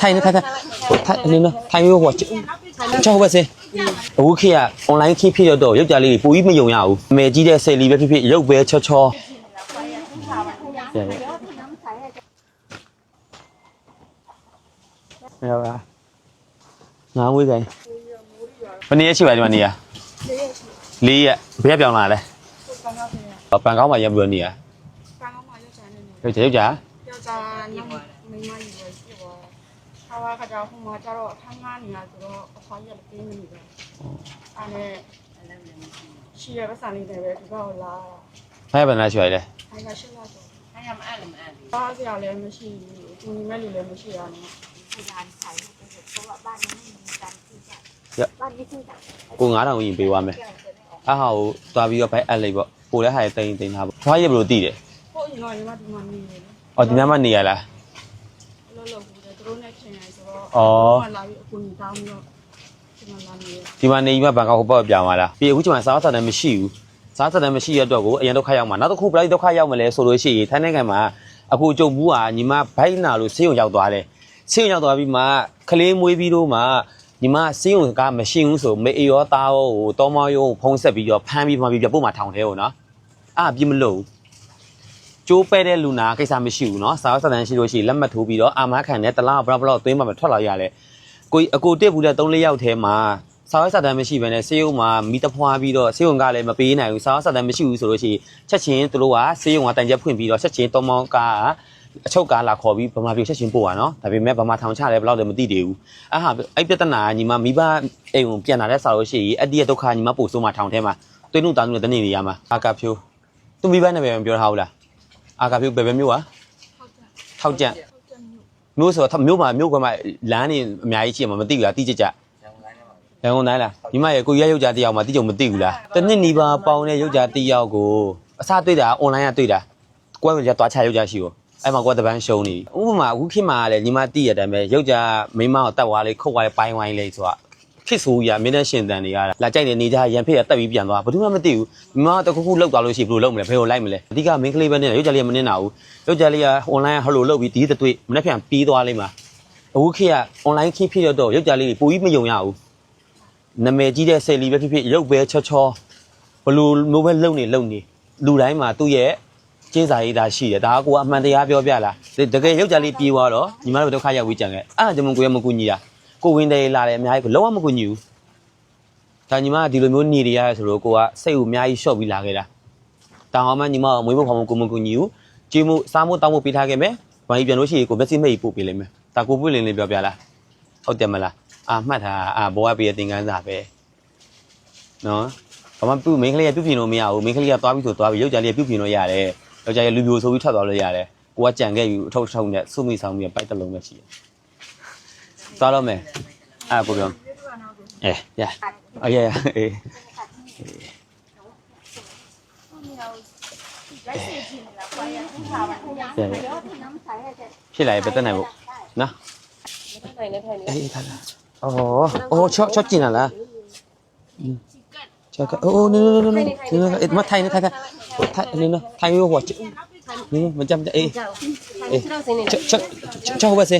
ထိုင်နေထိုင်နေနော်ထိုင်ရောဟောချောက်ပဲစေအခုခေတ်က online ခေတ်ဖြစ်တော့ယောက်ျားလေးတွေပိုပြီးမယုံရဘူးအမေကြီးတဲ့ဆယ်လီပဲဖြစ်ဖြစ်ရုပ်ပဲချောချော没有吧？哪位个？วันนี้ชื่ออะไรวันนี้อ่ะลีอ่ะเบี้ยเปล่าหนาเลยปังก้าวมายังเบื่อนี่อ่ะปังก้าวมาเยอะจังเลยเยอะจังเยอะจังน้ำไม่มาอยู่เลยที่ว่าถ้าว่าเขาจะคงมาจะรอทำงานเนี่ยจะรอเขาอยากกินนี่เลยอันนี้เชียร์ภาษาอังกฤษเลยที่ว่าลาให้เป็นอะไรช่วยเลยให้ก็ช่วยตัวให้ทำอะไรมาบ้านเสียเลยไม่ใช่ตรงนี้ไม่รู้เลยไม่ใช่อันนี้ร้านขายเพราะว่าบ้านนี้มีการที่จะบ้านนี้ที่จะกูงาทางยิงไปว่าไหมอ้าวตัวพี่ก็ไปอะไรบ่ปูแล้วหายเต็งครับเพราะยังไม่รู้ตีเลยพวกอีน้อยมาดูมันนี่อ๋อที่นั่นมันนี่อะไรเราดูแต่ตัวนี้ใช่ไหมอ๋อมันลายคุณตามเนาะที่มันนี่มาบางเขาบอกอย่างว่าล่ะพี่ผู้ชายสาวสาวนั้นไม่ชิวสาวสาวนั้นไม่ชิวตัวกูยังต้องขยันมาน่าต้องคู่ไปต้องขยันมาเลยโซโล่ชีท่านนี่ไงมาအခုကြုံဘူးอ่ะညီမဘိုင်းနာလို့ဆေးရုံရောက်သွားတယ်ဆေးရုံရောက်သွားပြီးမှခလေးမွေးပြီးတော့မှညီမဆေးရုံကမရှိဘူးဆိုမေအေရောသားရောဟိုတောမောရောဖုံးဆက်ပြီးတော့ဖမ်းပြီးမှပြီးပို့မှထောင်ထဲကိုနော်အဲ့ပြမလို့ကျိုးပဲတဲ့လူနာကိစ္စမရှိဘူးနော်စာဝတ်စာတမ်းရှိလို့ရှိရင်လက်မှတ်ထိုးပြီးတော့အာမခံနဲ့တလားဘလောက်သွင်းမှမထွက်လာရလဲကိုအကိုတက်ဘူးတဲ့3-4ယောက်ထဲမှာစာဝတ်စာတမ်းမရှိဘဲနဲ့ဆေးရုံမှာမိတဖွာပြီးတော့ဆေးရုံကလည်းမပေးနိုင်ဘူးစာဝတ်စာတမ်းမရှိဘူးဆိုလို့ရှိရင်ချက်ချင်းသူတို့ကဆေးရုံကတိုင်ချက်ဖွင့်ပြီးတော့ချက်ချင်းတောမောကအချုပ်ကားလာခေါ်ပြီးဗမာပြည်ချက်ချင်းပို့ပါနော်ဒါပေမဲ့ဗမာထောင်ချတယ်ဘယ်လောက်လဲမသိသေးဘူးအဲ့ပြဿနာညီမမိဘအိမ်ကိုပြန်လာတဲ့စာလို့ရှိရင်အတ္တိယဒုက္ခညီမပို့ဆိုးမှထောင်ထဲမှာတွင်းတို့တားတို့တနေ့နေရမှာအာကဖြိုးသူမိဘနဲ့ပဲပြောထားဘူးလားအာကဖြိုးဘယ်မျိုးอ่ะထောက်ကြမျိုးဆိုတော့မျိုးမှာမျိုးကမှလမ်းနေအများကြီးရှိမှာမသိဘူးလားတိကျကျရန်ကုန်တိုင်းလားညီမရဲ့ကိုရရုပ်ကြတယောက်မှတိကျမသိဘူးလားတနစ်နီပါပေါင်းတဲ့ရုပ်ကြတယောက်ကိုအစားတွေ့တာ online ကတွေ့တာကိုယ်ကသွားချရုပ်ကြရှိရောအဲ့မှာကိုယ်တပန်းရှုံးနေဥပမာအခုခေတ်မှာလည်းညီမသိရတဲ့အတိုင်းပဲရုပ်ကြမိမကိုတတ်သွားလေခုတ်သွားလေပိုင်းဝိုင်းလေဆိုတာဖြစ်ဆိုရမင်းနဲ့ရှင်တန်တွေကလာကြိုက်နေနေကြရန်ဖြစ်ရတက်ပြီးပြန်သွားဘာမှမသိဘူးညီမတခုခုလောက်သွားလို့ရှိရင်ဘယ်လိုလုပ်မလဲဘယ်လိုလိုက်မလဲအဓိက main ကလေးပဲနဲ့ရုပ်ကြလေးကမနေတာဘူးရုပ်ကြလေးက online ဟယ်လိုလုပ်ပြီးဒီတတွေ့မနေ့ပြန်ပြီးသွားလိမ့်မှာအခုခေတ်က online ခေတ်ဖြစ်တော့ရုပ်ကြလေးတွေပိုပြီးမယုံရဘူးနာမည်ကြီးတဲ့ဆယ်လီပဲဖြစ်ဖြစ်ရုပ်ပဲချောချောဘလိုမျိုးပဲလုံနေလူတိုင်းမှာသူ့ရဲ့ကျေးဇာရေးတာရှိတယ်ဒါကကိုကအမှန်တရားပြောပြလားတကယ်ရုပ်ကြလေးပြေးသွားတော့ညီမတို့ဒုက္ခရောက်ပြီးကြံခဲ့အဲ့ဒါကြောင့်ကိုရမကူညီတာကိုဝင်းတယ်လာတယ်အများကြီးကိုလုံးဝမကူညီဘူးဒါညီမကဒီလိုမျိုးနေရရဆိုတော့ကိုကစိတ်ကိုအများကြီးရှော့ပြီးလာခဲ့တာတောင်အောင်မှညီမကမွေးဖို့ဖော်ဖို့ကိုမကူညီဘူးကြေးမှုစားမှုတောင်းမှုပေးထားခဲ့မယ်ဘာကြီးပြန်လို့ရှိရင်ကိုမျက်စိမိတ်ပို့ပေးလိမ့်မယ်ဒါကိုပွင့်လင်းလေးပြောပြလားဟုတ်တယ်မလားမှတ်ထားဘောကပေးတဲ့သင်္ကန်းစာပဲနော်ဘာမှပြုမိန်းကလေးကပြုပြင်လို့မရဘူးမိန်းကလေးကသွားပြီးဆိုသွားပြီးရုပ်ကြလေးကပြုပြင်လို့ရတယ်ယောက်ျားရဲ့လူပြိုဆိုပြီးထွက်သွားလို့ရတယ်ကိုကကြံခဲ့ပြီးအထုပ်နဲ့စုမိဆောင်ပြီးပိုက်တလုံးပဲရှိတယ်သွားတော့မယ်အဲ့ကိုပြောရအေးဖြစ်လာပဲတက်နိုင်ဖို့နော်အေးထားလားအော်ချော့ကျင်လာလားချော့အိုးnoမထိုင်နေထိုင်ရောဟောนี่มันจำเอ๊ะชอบပဲစေ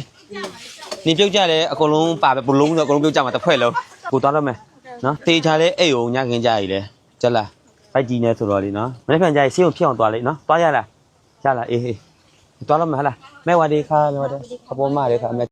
နေပြုတ်ကြတယ်အကုန်လုံးပါပဲဘလုံးဆိုအကုန်လုံးပြုတ်ကြမှာတစ်ဖွဲ့လုံးကိုသွားတော့မယ်နော်တေးချလဲအိတ်ကိုညခင်းကြရည်လဲကြက်လားဘိုက်ကြီးနေဆိုတော့လေနော်မနေ့ပြန်ကြရည်ဆေးကိုဖြစ်အောင်သွားလေနော်သွားရလားအေးသွားတော့မယ်ဟလားမဲဝါဒီခါမဲဝါဒီအပေါ်မှာလေခါမဲ